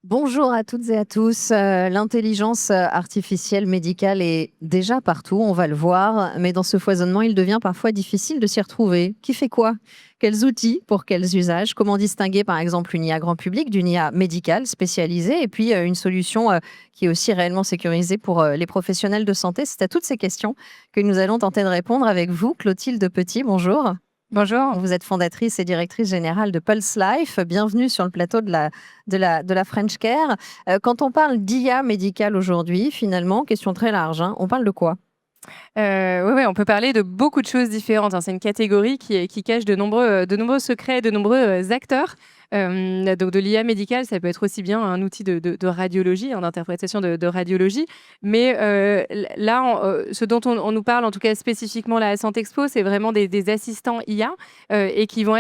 Bonjour à toutes et à tous. L'intelligence artificielle médicale est déjà partout, on va le voir, mais dans ce foisonnement, il devient parfois difficile de s'y retrouver. Qui fait quoi? Quels outils pour quels usages? Comment distinguer par exemple une IA grand public d'une IA médicale spécialisée et puis une solution qui est aussi réellement sécurisée pour les professionnels de santé? C'est à toutes ces questions que nous allons tenter de répondre avec vous, Clotilde Petit. Bonjour. Bonjour. Vous êtes fondatrice et directrice générale de Pulse Life. Bienvenue sur le plateau de la French Care. Quand on parle d'IA médicale aujourd'hui, finalement, question très large, hein, on parle de quoi? Oui, on peut parler de beaucoup de choses différentes, hein. C'est une catégorie qui cache de nombreux secrets, de nombreux, acteurs. Donc de l'IA médicale, ça peut être aussi bien un outil de radiologie, hein, d'interprétation de radiologie. Mais, là, ce dont on nous parle, en tout cas spécifiquement là à Santexpo, c'est vraiment des assistants IA, et qui vont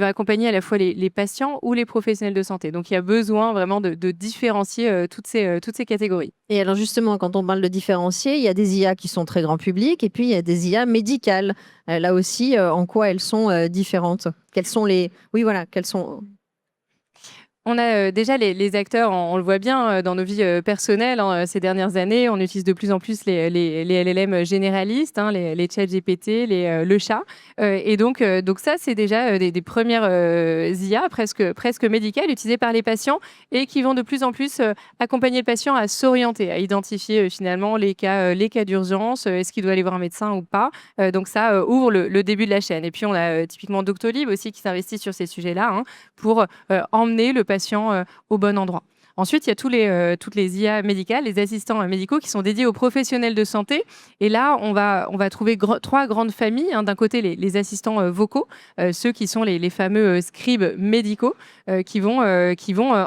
accompagner à la fois les patients ou les professionnels de santé. Donc il y a besoin vraiment de différencier, toutes ces catégories. Et alors justement, quand on parle de différencier, il y a des IA qui sont très grand public et puis il y a des IA médicales. Là aussi, en quoi elles sont différentes? Quels sont les... Oui, voilà, quels sont... On a, déjà les acteurs, on le voit bien, dans nos vies, personnelles, hein, ces dernières années. On utilise de plus en plus les LLM généralistes, hein, les ChatGPT, le chat, donc ça, c'est déjà, des 1res, IA presque médicales utilisées par les patients et qui vont de plus en plus, accompagner le patient à s'orienter, à identifier, finalement les cas d'urgence, est-ce qu'il doit aller voir un médecin ou pas? Donc ça, ouvre le début de la chaîne et puis on a, typiquement Doctolib aussi qui s'investit sur ces sujets-là, hein, pour, emmener le patient, au bon endroit. Ensuite, il y a toutes les IA médicales, les assistants, médicaux qui sont dédiés aux professionnels de santé et là, on va trouver 3 grandes familles, hein. D'un côté, les assistants, vocaux, ceux qui sont les fameux, scribes médicaux, qui vont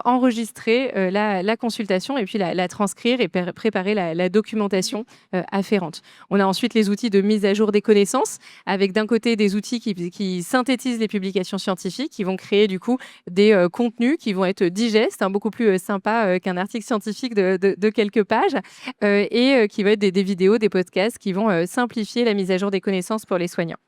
enregistrer, la consultation et puis la transcrire et préparer la documentation, afférente. On a ensuite les outils de mise à jour des connaissances avec d'un côté des outils qui synthétisent les publications scientifiques, qui vont créer du coup des contenus qui vont être digestes, hein, beaucoup plus sympa qu'un article scientifique de quelques pages, et qui vont être des vidéos, des podcasts qui vont simplifier la mise à jour des connaissances pour les soignants.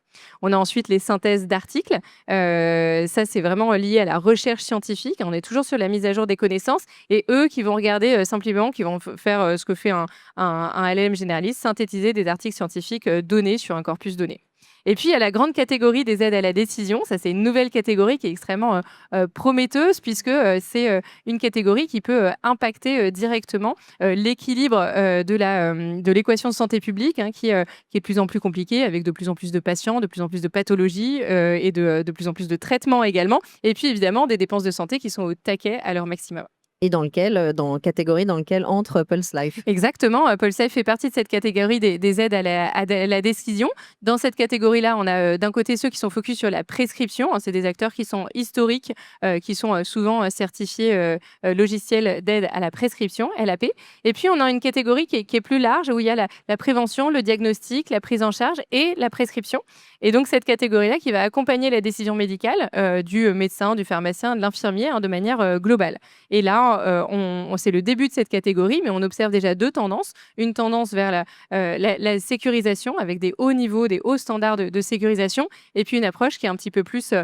On a ensuite les synthèses d'articles. Ça, c'est vraiment lié à la recherche scientifique. On est toujours sur la mise à jour des connaissances et eux qui vont regarder simplement, qui vont faire ce que fait un LLM généraliste, synthétiser des articles scientifiques donnés sur un corpus donné. Et puis, il y a la grande catégorie des aides à la décision. Ça, c'est une nouvelle catégorie qui est extrêmement prometteuse puisque c'est une catégorie qui peut impacter directement l'équilibre de l'équation de santé publique, hein, qui est de plus en plus compliquée avec de plus en plus de patients, de plus en plus de pathologies et de plus en plus de traitements également. Et puis, évidemment, des dépenses de santé qui sont au taquet à leur maximum. Et dans lequel, dans catégorie dans lequel entre Pulse Life. Exactement, Polsafe fait partie de cette catégorie des aides à la décision. Dans cette catégorie-là, on a, d'un côté ceux qui sont focus sur la prescription, hein, c'est des acteurs qui sont historiques, qui sont, souvent, certifiés, logiciels d'aide à la prescription, LAP. Et puis on a une catégorie qui est plus large où il y a la prévention, le diagnostic, la prise en charge et la prescription. Et donc cette catégorie-là qui va accompagner la décision médicale, du médecin, du pharmacien, de l'infirmier, hein, de manière, globale. Et là, c'est le début de cette catégorie, mais on observe déjà 2 tendances. Une tendance vers la sécurisation avec des hauts niveaux, des hauts standards de sécurisation et puis une approche qui est un petit peu plus,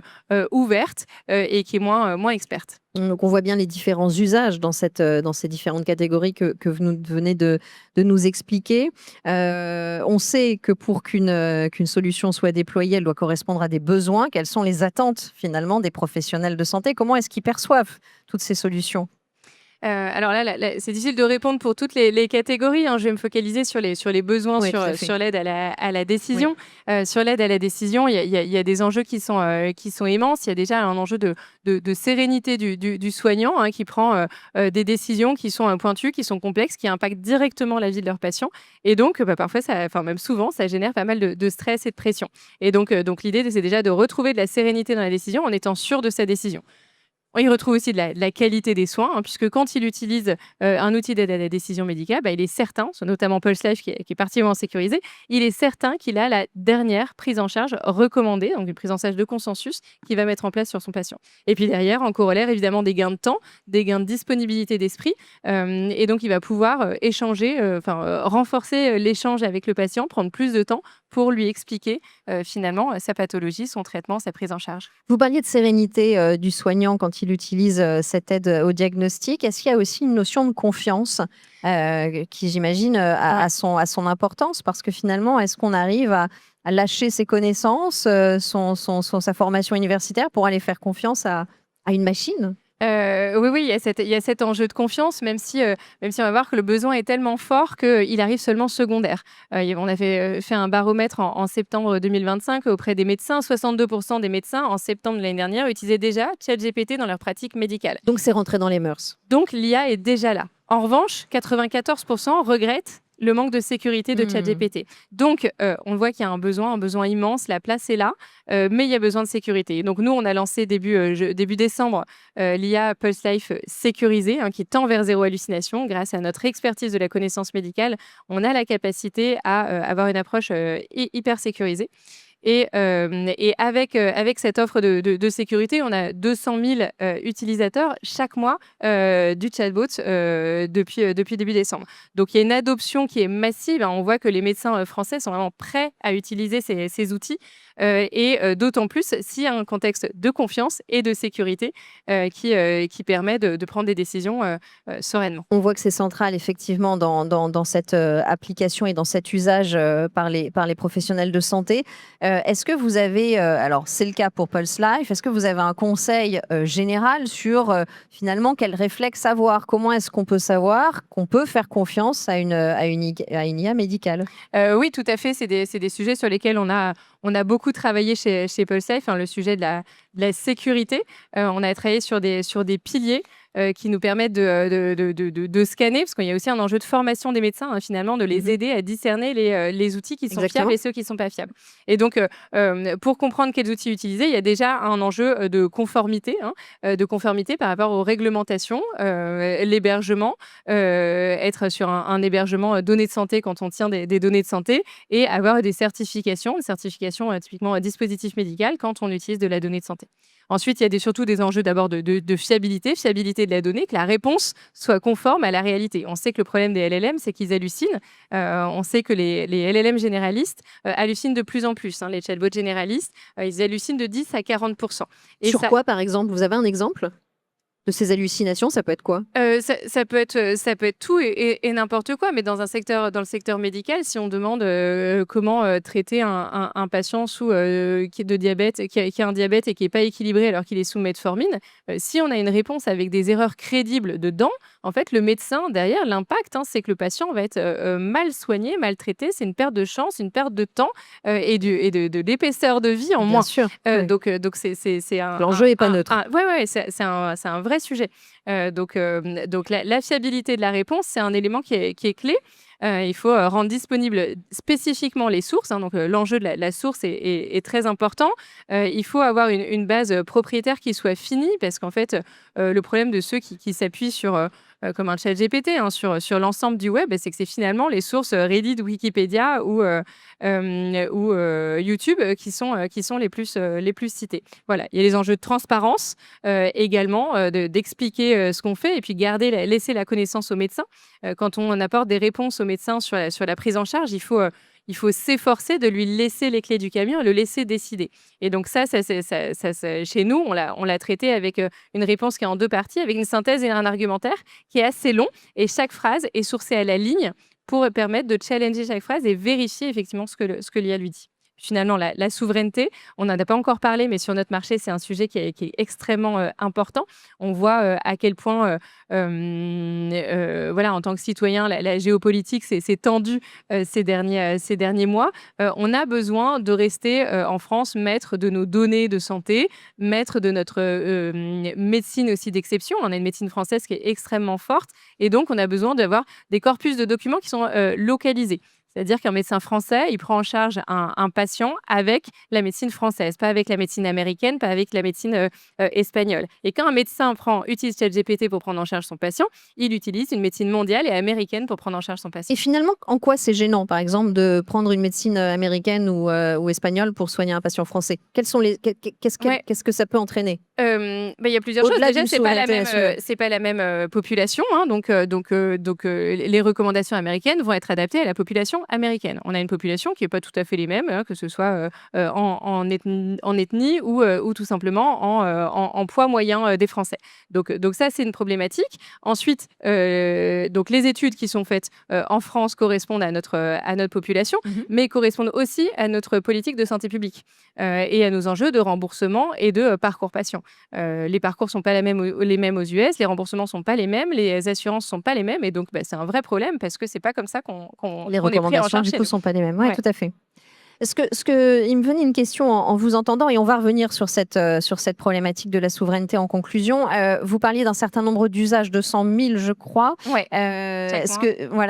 ouverte, et qui est moins experte. Donc on voit bien les différents usages dans ces différentes catégories que vous venez de nous expliquer. On sait que pour qu'une solution soit déployée, elle doit correspondre à des besoins. Quelles sont les attentes finalement des professionnels de santé? Comment est-ce qu'ils perçoivent toutes ces solutions? Alors là, c'est difficile de répondre pour toutes les catégories, hein. Je vais me focaliser sur les besoins, Oui, tout à fait. sur l'aide à la Oui. décision. Sur l'aide à la décision, il y a des enjeux qui sont immenses. Il y a déjà un enjeu de sérénité du soignant, hein, qui prend, des décisions qui sont, pointues, qui sont complexes, qui impactent directement la vie de leurs patients et donc parfois enfin même souvent, ça génère pas mal de stress et de pression et donc l'idée, c'est déjà de retrouver de la sérénité dans la décision en étant sûr de sa décision. On y retrouve aussi de la qualité des soins, hein, puisque quand il utilise, un outil d'aide à la décision médicale, il est certain, c'est notamment PulseLife qui est particulièrement sécurisé, il est certain qu'il a la dernière prise en charge recommandée, donc une prise en charge de consensus qu'il va mettre en place sur son patient. Et puis derrière, en corollaire, évidemment, des gains de temps, des gains de disponibilité d'esprit, et donc il va pouvoir, échanger, renforcer, l'échange avec le patient, prendre plus de temps pour lui expliquer finalement sa pathologie, son traitement, sa prise en charge. Vous parliez de sérénité du soignant quand il utilise cette aide au diagnostic. Est-ce qu'il y a aussi une notion de confiance qui, j'imagine, Ouais. a son importance? Parce que finalement, est-ce qu'on arrive à lâcher ses connaissances, sa formation universitaire pour aller faire confiance à une machine? Oui, oui, il y a cet enjeu de confiance, même si on va voir que le besoin est tellement fort qu'il arrive seulement secondaire. On avait fait un baromètre en septembre 2025 auprès des médecins. 62 des médecins, en septembre de l'année dernière, utilisaient déjà ChatGPT dans leur pratique médicale. Donc c'est rentré dans les mœurs. Donc l'IA est déjà là. En revanche, 94 regrettent le manque de sécurité de ChatGPT. Donc, on voit qu'il y a un besoin immense, la place est là, mais il y a besoin de sécurité. Donc, nous, on a lancé début décembre l'IA Pulse Life sécurisée, qui tend vers zéro hallucination. Grâce à notre expertise de la connaissance médicale, on a la capacité à avoir une approche hyper sécurisée. Et avec cette offre de sécurité, on a 200 000 utilisateurs chaque mois du chatbot depuis début décembre. Donc, il y a une adoption qui est massive. On voit que les médecins français sont vraiment prêts à utiliser ces outils d'autant plus s'il y a un contexte de confiance et de sécurité qui permet de prendre des décisions sereinement. On voit que c'est central effectivement dans cette application et dans cet usage par les professionnels de santé. Est-ce que vous avez, alors c'est le cas pour Pulse Life, est-ce que vous avez un conseil général sur finalement quel réflexe avoir? Comment est-ce qu'on peut savoir qu'on peut faire confiance à une IA médicale? Oui, tout à fait. C'est des sujets sur lesquels on a beaucoup travaillé chez Pulse Life, le sujet de la sécurité. On a travaillé sur des piliers qui nous permettent de scanner, parce qu'il y a aussi un enjeu de formation des médecins, finalement, de les aider à discerner les outils qui sont fiables et ceux qui ne sont pas fiables. Et donc, pour comprendre quels outils utiliser, il y a déjà un enjeu de conformité par rapport aux réglementations, l'hébergement, être sur un hébergement données de santé quand on tient des données de santé, et avoir des certifications typiquement dispositif médical quand on utilise de la donnée de santé. Ensuite, il y a surtout des enjeux d'abord de fiabilité de la donnée, que la réponse soit conforme à la réalité. On sait que le problème des LLM, c'est qu'ils hallucinent. On sait que les LLM généralistes hallucinent de plus en plus. Les chatbots généralistes, ils hallucinent de 10 à 40%. Et sur quoi, par exemple? Vous avez un exemple de ces hallucinations? Ça peut être quoi? Ça peut être tout et n'importe quoi, mais dans le secteur médical, si on demande comment traiter un patient qui a un diabète et qui n'est pas équilibré alors qu'il est sous metformine, si on a une réponse avec des erreurs crédibles dedans, en fait, le médecin, derrière, l'impact, c'est que le patient va être mal soigné, mal traité. C'est une perte de chance, une perte de temps et de l'épaisseur de vie en moins. Bien sûr. Oui. Donc, c'est L'enjeu n'est pas neutre. Ouais, c'est un vrai sujet. Donc la fiabilité de la réponse, c'est un élément qui est clé. Il faut rendre disponibles spécifiquement les sources. Donc, l'enjeu de la source est très important. Il faut avoir une base propriétaire qui soit finie, parce qu'en fait, le problème de ceux qui s'appuient sur comme un chat GPT sur l'ensemble du web, c'est que c'est finalement les sources Reddit, Wikipédia ou YouTube qui sont les plus citées. Voilà, il y a les enjeux de transparence également, d'expliquer ce qu'on fait et puis laisser la connaissance aux médecins. Quand on apporte des réponses aux médecins sur la prise en charge, il faut s'efforcer de lui laisser les clés du camion et le laisser décider. Et donc ça chez nous, on l'a traité avec une réponse qui est en 2 parties, avec une synthèse et un argumentaire qui est assez long. Et chaque phrase est sourcée à la ligne pour permettre de challenger chaque phrase et vérifier effectivement ce que l'IA lui dit. Finalement, la souveraineté, on n'en a pas encore parlé, mais sur notre marché, c'est un sujet qui est extrêmement important. On voit à quel point, en tant que citoyen, la géopolitique s'est tendue ces derniers mois. On a besoin de rester en France maître de nos données de santé, maître de notre médecine aussi d'exception. On a une médecine française qui est extrêmement forte, et donc on a besoin d'avoir des corpus de documents qui sont localisés. C'est-à-dire qu'un médecin français, il prend en charge un patient avec la médecine française, pas avec la médecine américaine, pas avec la médecine espagnole. Et quand un médecin utilise ChatGPT pour prendre en charge son patient, il utilise une médecine mondiale et américaine pour prendre en charge son patient. Et finalement, en quoi c'est gênant, par exemple, de prendre une médecine américaine ou espagnole pour soigner un patient français? Qu'est-ce que ça peut entraîner? Il y a plusieurs choses. Au-delà Déjà, d'une souveraineté nationale. c'est pas la même population, hein, les recommandations américaines vont être adaptées à la population américaine. On a une population qui est pas tout à fait les mêmes, hein, que ce soit, en ethnie ou tout simplement en poids moyen, des Français. Donc ça, c'est une problématique. Ensuite, donc les études qui sont faites, en France correspondent à notre population, Mmh. mais correspondent aussi à notre politique de santé publique, et à nos enjeux de remboursement et de, parcours patient. Les parcours sont pas les mêmes aux US, les remboursements sont pas les mêmes, les assurances sont pas les mêmes et donc c'est un vrai problème parce que c'est pas comme ça Les qu'on est pris en recommandations, charge du chez coup, nous. sont pas les mêmes. Ouais, Ouais. tout à fait. Il me venait une question en vous entendant et on va revenir sur cette problématique de la souveraineté en conclusion. Vous parliez d'un certain nombre d'usages, 200 000 je crois. Ouais, chaque mois.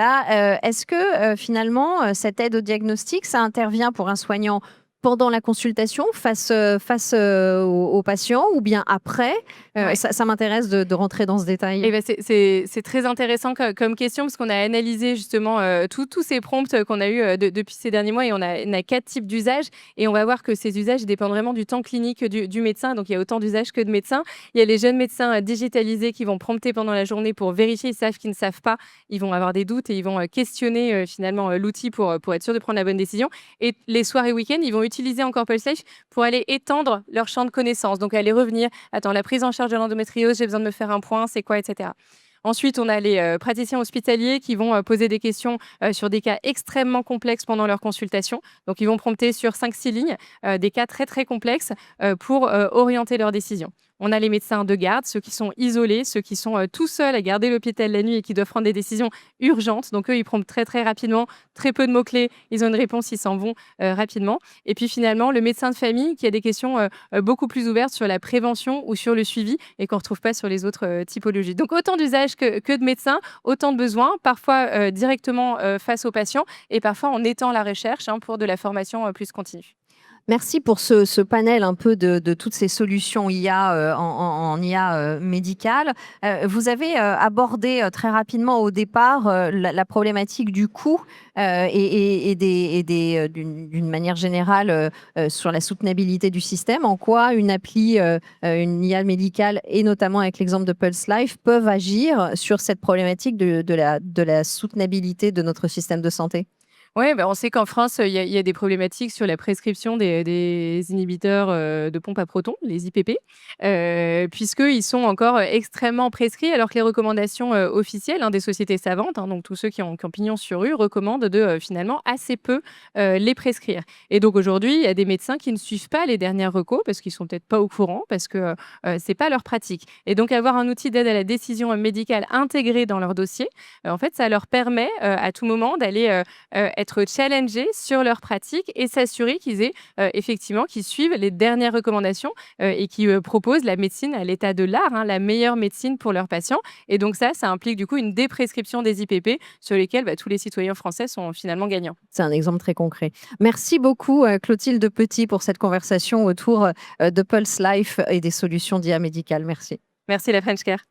Est-ce que, finalement, cette aide au diagnostic, ça intervient pour un soignant pendant la consultation face au patient ou bien après? Ouais. Ça m'intéresse de rentrer dans ce détail. Et c'est très intéressant comme question parce qu'on a analysé justement, tous ces prompts qu'on a eu, depuis ces derniers mois et on a 4 types d'usages et on va voir que ces usages dépendent vraiment du temps clinique du médecin. Donc il y a autant d'usages que de médecins. Il y a les jeunes médecins, digitalisés qui vont prompter pendant la journée pour vérifier, ils savent qu'ils ne savent pas. Ils vont avoir des doutes et ils vont, questionner, finalement, l'outil pour être sûr de prendre la bonne décision et les soirs et week-ends, ils vont utiliser encore Pulse Life pour aller étendre leur champ de connaissances. Donc aller revenir: «Attends, la prise en charge de l'endométriose, j'ai besoin de me faire un point, c'est quoi?» et cetera. Ensuite, on a les, praticiens hospitaliers qui vont, poser des questions, sur des cas extrêmement complexes pendant leur consultation. Donc ils vont prompter sur 5-6 lignes, des cas très, très complexes, pour, orienter leurs décisions. On a les médecins de garde, ceux qui sont isolés, ceux qui sont, tout seuls à garder l'hôpital la nuit et qui doivent prendre des décisions urgentes. Donc eux, ils promptent très, très rapidement, très peu de mots-clés, ils ont une réponse, ils s'en vont, rapidement. Et puis finalement, le médecin de famille qui a des questions, beaucoup plus ouvertes sur la prévention ou sur le suivi et qu'on ne retrouve pas sur les autres, typologies. Donc autant d'usages que de médecins, autant de besoins, parfois, directement, face aux patients et parfois en étant la recherche, hein, pour de la formation, plus continue. Merci pour ce panel un peu de toutes ces solutions IA, en IA, médicale. Vous avez, abordé, très rapidement au départ, la problématique du coût, d'une manière générale, sur la soutenabilité du système. En quoi une appli, une IA médicale et notamment avec l'exemple de Pulse Life peuvent agir sur cette problématique de la soutenabilité de notre système de santé? Ouais, on sait qu'en France, il y a des problématiques sur la prescription des inhibiteurs, de pompe à protons, les IPP, puisqu'ils sont encore, extrêmement prescrits alors que les recommandations, officielles, hein, des sociétés savantes, hein, donc tous ceux qui ont pignon sur rue, recommandent de, finalement assez peu, les prescrire et donc aujourd'hui, il y a des médecins qui ne suivent pas les dernières recos parce qu'ils sont peut-être pas au courant, parce que, c'est pas leur pratique et donc avoir un outil d'aide à la décision, médicale intégré dans leur dossier, en fait, ça leur permet, à tout moment d'aller, être challengés sur leurs pratiques et s'assurer qu'ils aient, effectivement, qu'ils suivent les dernières recommandations, et qui, proposent la médecine à l'état de l'art, hein, la meilleure médecine pour leurs patients et donc ça implique du coup une déprescription des IPP sur lesquels, tous les citoyens français sont finalement gagnants. C'est un exemple très concret. Merci beaucoup, Clotilde Petit, pour cette conversation autour, de Pulse Life et des solutions d'IA médicale. Merci. Merci la French Care.